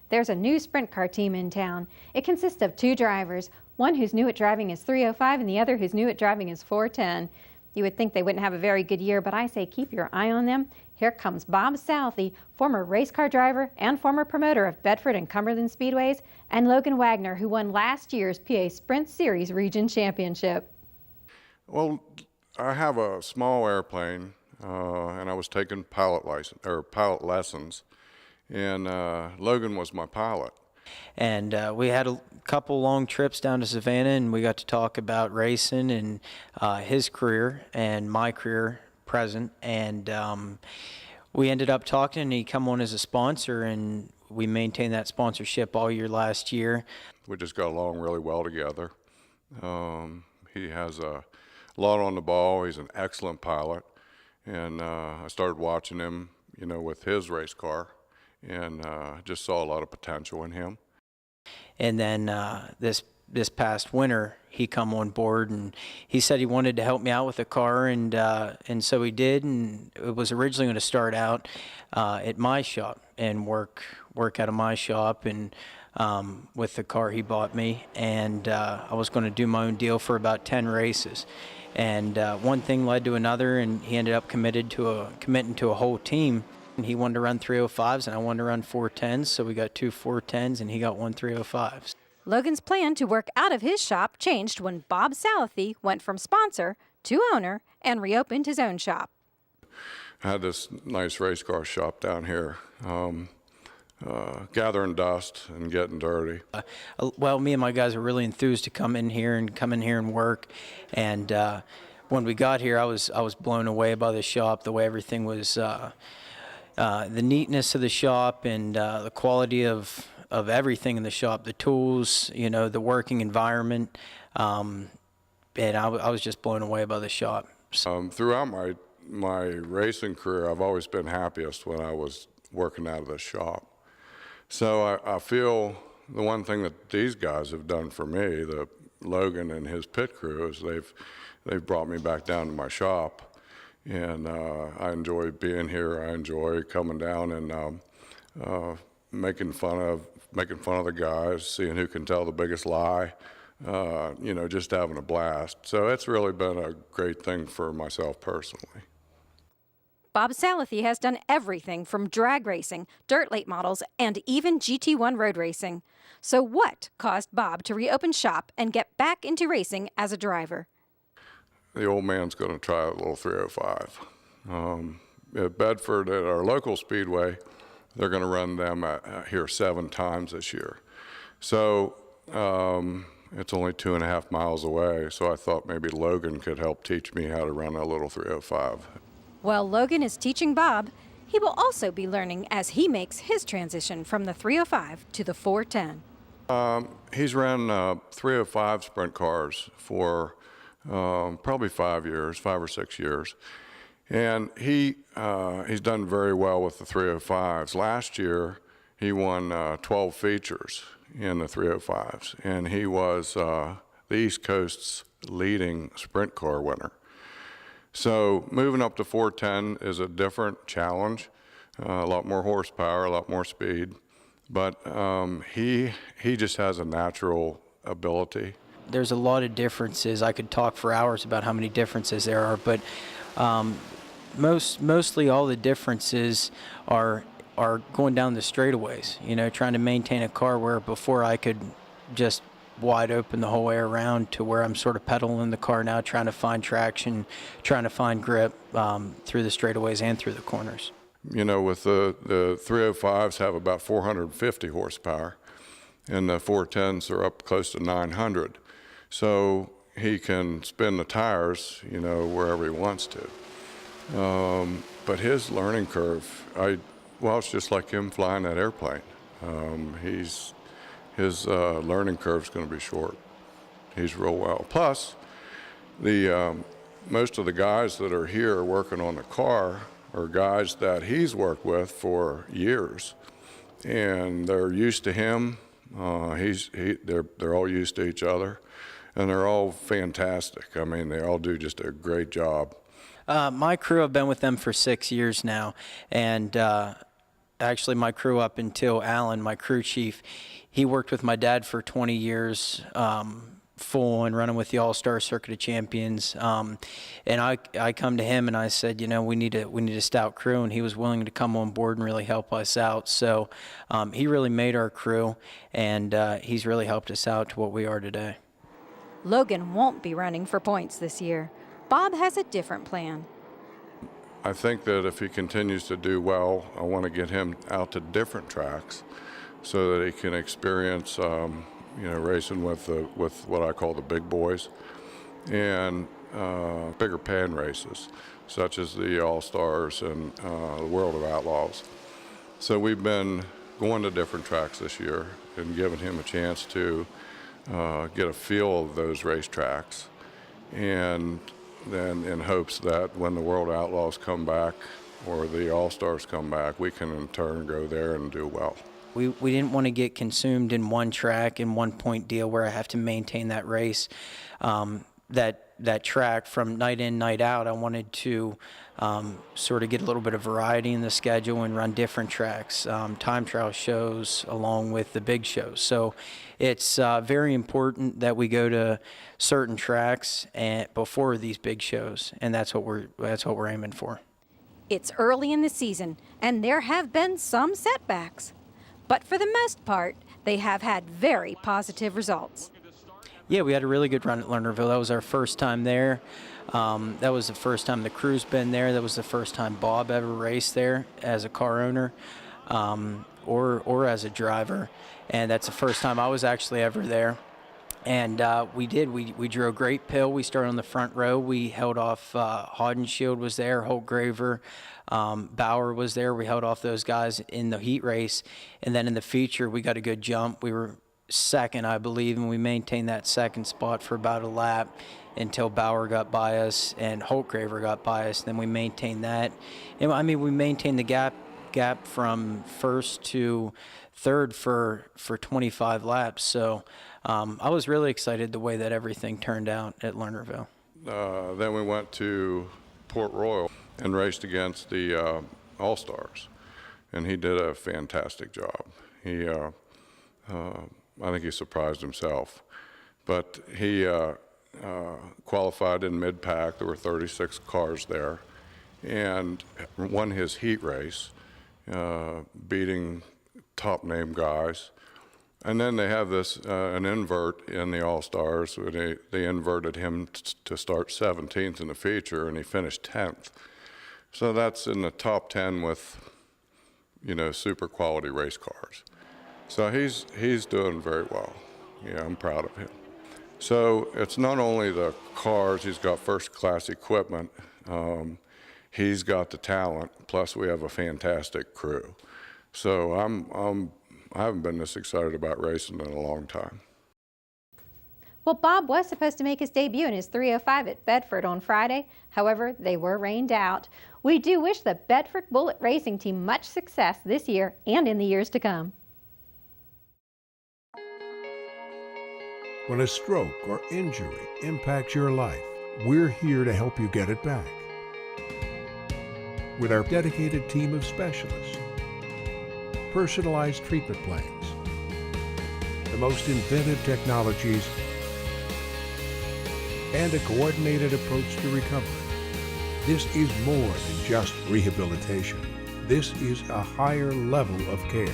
There's a new sprint car team in town. It consists of 2 drivers, one who's new at driving his 305 and the other who's new at driving his 410. You would think they wouldn't have a very good year, but I say keep your eye on them. Here comes Bob Salathe, former race car driver and former promoter of Bedford and Cumberland Speedways, and Logan Wagner, who won last year's PA Sprint Series Region Championship. Well, I have a small airplane, and I was taking pilot lessons, and Logan was my pilot. And we had a couple long trips down to Savannah, and we got to talk about racing and his career and my career present. And we ended up talking, and he come on as a sponsor, and we maintained that sponsorship all year last year. We just got along really well together. He has a lot on the ball. He's an excellent pilot, and I started watching him, with his race car, and just saw a lot of potential in him. And then this past winter, he come on board, and he said he wanted to help me out with the car, and so he did. And it was originally going to start out at my shop and work out of my shop, and with the car he bought me, and I was going to do my own deal for about 10 races. And one thing led to another, and he ended up committing to a whole team. And he wanted to run 305s, and I wanted to run 410s, so we got 2 410s, and he got 1 305s. Logan's plan to work out of his shop changed when Bob Salathe went from sponsor to owner and reopened his own shop. I had this nice race car shop down here, gathering dust and getting dirty. Well, me and my guys are really enthused to come in here and work. And when we got here, I was blown away by the shop, the way everything was, the neatness of the shop, and the quality of everything in the shop, the tools, the working environment. And I was just blown away by the shop. Throughout my racing career, I've always been happiest when I was working out of the shop. So I feel the one thing that these guys have done for me, the Logan and his pit crew, is they've brought me back down to my shop, and I enjoy being here. I enjoy coming down and making fun of the guys, seeing who can tell the biggest lie, just having a blast. So it's really been a great thing for myself personally. Bob Salathe has done everything from drag racing, dirt late models, and even GT1 road racing. So what caused Bob to reopen shop and get back into racing as a driver? The old man's going to try a little 305. At Bedford, at our local speedway, they're going to run them here 7 times this year. So it's only 2.5 miles away, so I thought maybe Logan could help teach me how to run a little 305. While Logan is teaching Bob, he will also be learning as he makes his transition from the 305 to the 410. He's ran 305 sprint cars for probably 5 or 6 years. And he's done very well with the 305s. Last year, he won 12 features in the 305s, and he was the East Coast's leading sprint car winner. So moving up to 410 is a different challenge, a lot more horsepower, a lot more speed, but he just has a natural ability. There's a lot of differences. I could talk for hours about how many differences there are, but mostly all the differences are going down the straightaways, trying to maintain a car where before I could just wide open the whole way around, to where I'm sort of pedaling the car now, trying to find traction, trying to find grip through the straightaways and through the corners. With the 305s have about 450 horsepower, and the 410s are up close to 900. So he can spin the tires, wherever he wants to. But his learning curve, it's just like him flying that airplane. His learning curve is going to be short. He's real well. Plus, most of the guys that are here working on the car are guys that he's worked with for years, and they're used to him. They're all used to each other, and they're all fantastic. I mean, they all do just a great job. My crew, I've been with them for 6 years now, and actually my crew up until Alan, my crew chief. He worked with my dad for 20 years, full and running with the All-Star Circuit of Champions. And I come to him and I said, you know, we need a stout crew, and he was willing to come on board and really help us out. So he really made our crew, and he's really helped us out to what we are today. Logan won't be running for points this year. Bob has a different plan. I think that if he continues to do well, I want to get him out to different tracks so that he can experience, racing with what I call the big boys and bigger pan races, such as the All-Stars and the World of Outlaws. So we've been going to different tracks this year and giving him a chance to get a feel of those racetracks, and then in hopes that when the World Outlaws come back or the All-Stars come back, we can in turn go there and do well. We didn't want to get consumed in one track and one point deal where I have to maintain that race. That track from night in, night out, I wanted to sort of get a little bit of variety in the schedule and run different tracks, time trial shows along with the big shows. So it's very important that we go to certain tracks before these big shows, and that's what we're aiming for. It's early in the season, and there have been some setbacks. But for the most part, they have had very positive results. Yeah, we had a really good run at Lernerville. That was our first time there. That was the first time the crew's been there. That was the first time Bob ever raced there as a car owner or as a driver. And that's the first time I was actually ever there. And we drew a great pill. We started on the front row. We held off Haudenschild was there, Holtgraver, Bauer was there. We held off those guys in the heat race. And then in the feature, we got a good jump. We were second, I believe, and we maintained that second spot for about a lap until Bauer got by us and Holtgraver got by us. Then we maintained that. And, I mean, we maintained the gap from first to third for 25 laps. So I was really excited the way that everything turned out at Lernerville. Then we went to Port Royal and raced against the All-Stars, and he did a fantastic job. He, I think he surprised himself, but he qualified in mid-pack. There were 36 cars there, and won his heat race, beating top-name guys. And then they have this an invert in the All-Stars. They inverted him to start 17th in the feature, and he finished 10th. So that's in the top 10 with, super quality race cars. So he's doing very well. Yeah, I'm proud of him. So it's not only the cars, he's got first-class equipment, he's got the talent, plus we have a fantastic crew. So I haven't been this excited about racing in a long time. Well, Bob was supposed to make his debut in his 305 at Bedford on Friday. However, they were rained out. We do wish the Bedford Bullitt Racing team much success this year and in the years to come. When a stroke or injury impacts your life, we're here to help you get it back. With our dedicated team of specialists, personalized treatment plans, the most inventive technologies, and a coordinated approach to recovery. This is more than just rehabilitation. This is a higher level of care.